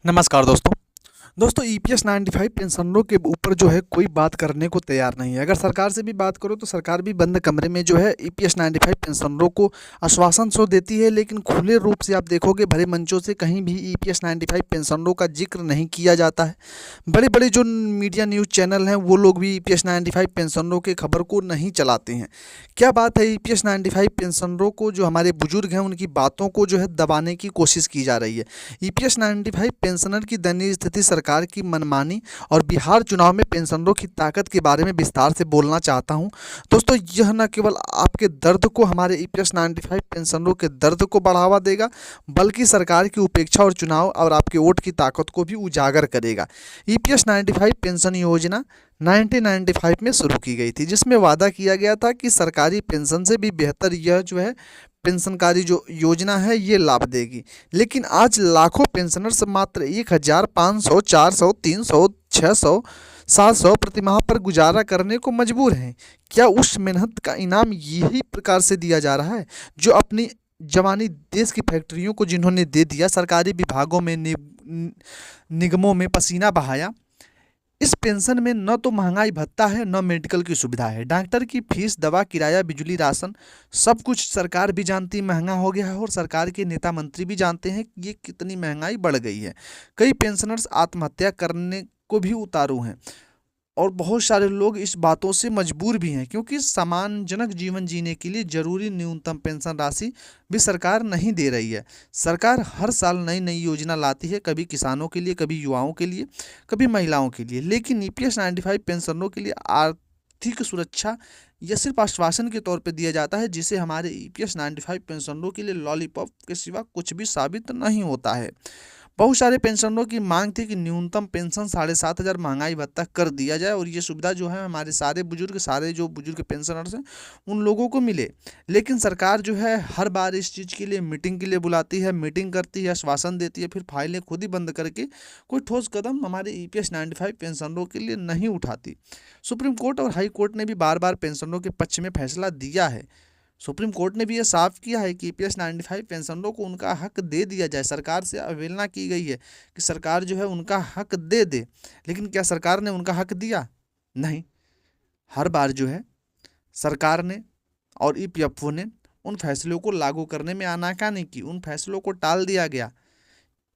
नमस्कार दोस्तों ईपीएस 95 पेंशनरों के ऊपर जो है कोई बात करने को तैयार नहीं है। अगर सरकार से भी बात करो तो सरकार भी बंद कमरे में जो है ईपीएस 95 पेंशनरों को आश्वासन सो देती है, लेकिन खुले रूप से आप देखोगे भरे मंचों से कहीं भी ईपीएस 95 पेंशनरों का जिक्र नहीं किया जाता है। बड़े बड़े जो मीडिया न्यूज़ चैनल हैं वो लोग भी ईपीएस 95 पेंशनरों के खबर को नहीं चलाते हैं। क्या बात है, ईपीएस 95 पेंशनरों को, जो हमारे बुजुर्ग हैं, उनकी बातों को जो है दबाने की कोशिश की जा रही है। ईपीएस 95 पेंशनर की दयनीय स्थिति, सरकार की मनमानी और बिहार चुनाव में पेंशनरों की ताकत के बारे में विस्तार से बोलना चाहता हूं। दोस्तों, यह न केवल आपके दर्द को, हमारे ईपीएस 95 पेंशनरों के दर्द को बढ़ावा देगा, बल्कि सरकार की उपेक्षा और चुनाव और आपके वोट की ताकत को भी उजागर करेगा। ईपीएस 95 पेंशन योजना 1995 में शुरू की गई थी, जिसमें वादा किया गया था कि सरकारी पेंशन से भी बेहतर यह जो है पेंशनकारी जो योजना है ये लाभ देगी। लेकिन आज लाखों पेंशनर्स मात्र 1,500, 400, 300, 600, 700 प्रतिमाह पर गुजारा करने को मजबूर हैं। क्या उस मेहनत का इनाम यही प्रकार से दिया जा रहा है जो अपनी जवानी देश की फैक्ट्रियों को जिन्होंने दे दिया, सरकारी विभागों में, निगमों में पसीना बहाया? इस पेंशन में न तो महंगाई भत्ता है, न मेडिकल की सुविधा है। डॉक्टर की फीस, दवा, किराया, बिजली, राशन, सब कुछ सरकार भी जानती महंगा हो गया है, और सरकार के नेता मंत्री भी जानते हैं कि ये कितनी महंगाई बढ़ गई है। कई पेंशनर्स आत्महत्या करने को भी उतारू हैं, और बहुत सारे लोग इस बातों से मजबूर भी हैं, क्योंकि सम्मानजनक जीवन जीने के लिए जरूरी न्यूनतम पेंशन राशि भी सरकार नहीं दे रही है। सरकार हर साल नई नई योजना लाती है, कभी किसानों के लिए, कभी युवाओं के लिए, कभी महिलाओं के लिए, लेकिन ईपीएस 95 पेंशनरों के लिए आर्थिक सुरक्षा यह सिर्फ आश्वासन के तौर पर दिया जाता है, जिसे हमारे ईपीएस 95 पेंशनरों के लिए लॉलीपॉप के सिवा कुछ भी साबित नहीं होता है। बहुत सारे पेंशनरों की मांग थी कि न्यूनतम पेंशन 7,500 महंगाई भत्ता कर दिया जाए, और ये सुविधा जो है हमारे सारे जो बुजुर्ग पेंशनर्स हैं उन लोगों को मिले। लेकिन सरकार जो है हर बार इस चीज़ के लिए मीटिंग के लिए बुलाती है, मीटिंग करती है, आश्वासन देती है, फिर फाइलें खुद ही बंद करके कोई ठोस कदम हमारे ईपीएस 95 पेंशनरों के लिए नहीं उठाती। सुप्रीम कोर्ट और हाई कोर्ट ने भी बार बार पेंशनरों के पक्ष में फैसला दिया है। सुप्रीम कोर्ट ने भी ये साफ किया है कि ईपीएस 95 पेंशनरों को उनका हक दे दिया जाए। सरकार से अवहेलना की गई है कि सरकार जो है उनका हक दे दे, लेकिन क्या सरकार ने उनका हक दिया? नहीं। हर बार जो है सरकार ने और ईपीएफओ ने उन फैसलों को लागू करने में आनाकानी की, उन फैसलों को टाल दिया गया।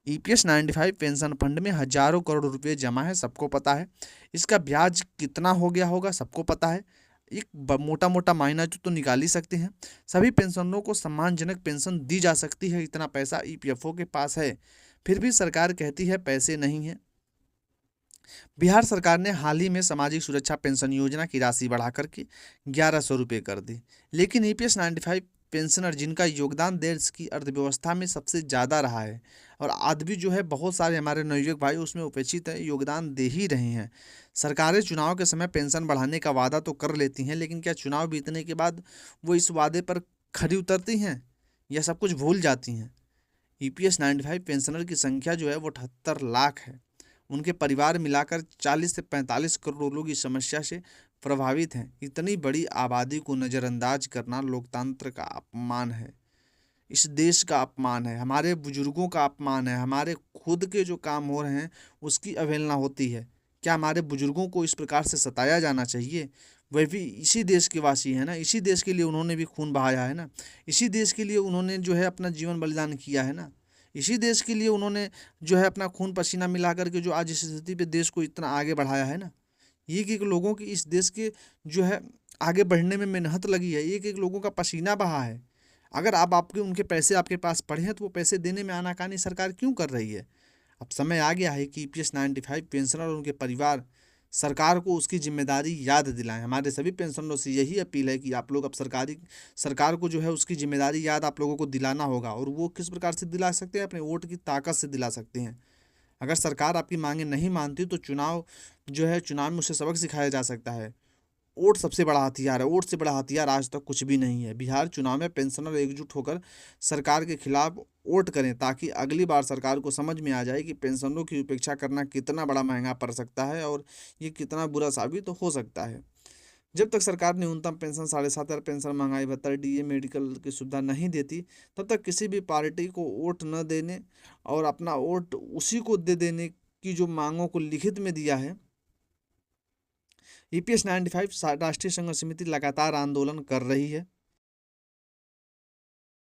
ईपीएस 95 पेंशन फंड में हजारों करोड़ रुपए जमा है, सबको पता है। इसका ब्याज कितना हो गया होगा, सबको पता है। एक मोटा मोटा मायना जो तो निकाल ही सकते हैं। सभी पेंशनरों को सम्मानजनक पेंशन दी जा सकती है, इतना पैसा ईपीएफओ के पास है। फिर भी सरकार कहती है पैसे नहीं है। बिहार सरकार ने हाल ही में सामाजिक सुरक्षा पेंशन योजना की राशि बढ़ाकर के 1,100 रुपये कर दी, लेकिन ईपीएस 95 पेंशनर, जिनका योगदान देश की अर्थव्यवस्था में सबसे ज़्यादा रहा है, और आज भी जो है बहुत सारे हमारे नवयुवक भाई उसमें उपेक्षित है, योगदान दे ही रहे हैं। सरकारें चुनाव के समय पेंशन बढ़ाने का वादा तो कर लेती हैं, लेकिन क्या चुनाव बीतने के बाद वो इस वादे पर खरी उतरती हैं या सब कुछ भूल जाती हैं? ईपीएस 95 पेंशनर की संख्या जो है वो 78 लाख है। उनके परिवार मिलाकर 40 से 45 करोड़ लोग इस समस्या से प्रभावित हैं। इतनी बड़ी आबादी को नज़रअंदाज करना लोकतंत्र का अपमान है, इस देश का अपमान है, हमारे बुजुर्गों का अपमान है, हमारे खुद के जो काम हो रहे हैं उसकी अवहेलना होती है। क्या हमारे बुजुर्गों को इस प्रकार से सताया जाना चाहिए? वह भी इसी देश के वासी हैं ना, इसी देश के लिए उन्होंने भी खून बहाया है ना, इसी देश के लिए उन्होंने जो है अपना जीवन बलिदान किया है ना, इसी देश के लिए उन्होंने जो है अपना खून पसीना मिला करके जो आज इस स्थिति पे देश को इतना आगे बढ़ाया है ना। एक एक लोगों की इस देश के जो है आगे बढ़ने में मेहनत लगी है, एक एक लोगों का पसीना बहा है। अगर आप आपके उनके पैसे आपके पास पड़े हैं तो वो पैसे देने में आनाकानी सरकार क्यों कर रही है? अब समय आ गया है कि ईपीएस 95 पेंशनर और उनके परिवार सरकार को उसकी जिम्मेदारी याद दिलाएं। हमारे सभी पेंशनरों से यही अपील है कि आप लोग अब सरकार को जो है उसकी जिम्मेदारी याद आप लोगों को दिलाना होगा, और वो किस प्रकार से दिला सकते हैं? अपने वोट की ताकत से दिला सकते हैं। अगर सरकार आपकी मांगें नहीं मानती तो चुनाव में उसे सबक सिखाया जा सकता है। वोट सबसे बड़ा हथियार है, वोट से बड़ा हथियार आज तक कुछ भी नहीं है। बिहार चुनाव में पेंशनर एकजुट होकर सरकार के खिलाफ वोट करें, ताकि अगली बार सरकार को समझ में आ जाए कि पेंशनरों की उपेक्षा करना कितना बड़ा महंगा पड़ सकता है और ये कितना बुरा साबित हो सकता है। जब तक सरकार न्यूनतम पेंशन 7,500 पेंशन महंगाई भत्ता डीए मेडिकल की सुविधा नहीं देती, तब तक किसी भी पार्टी को वोट न देने और अपना वोट उसी को दे देने की जो मांगों को लिखित में दिया है, ईपीएस 95 राष्ट्रीय संघर्ष समिति लगातार आंदोलन कर रही है।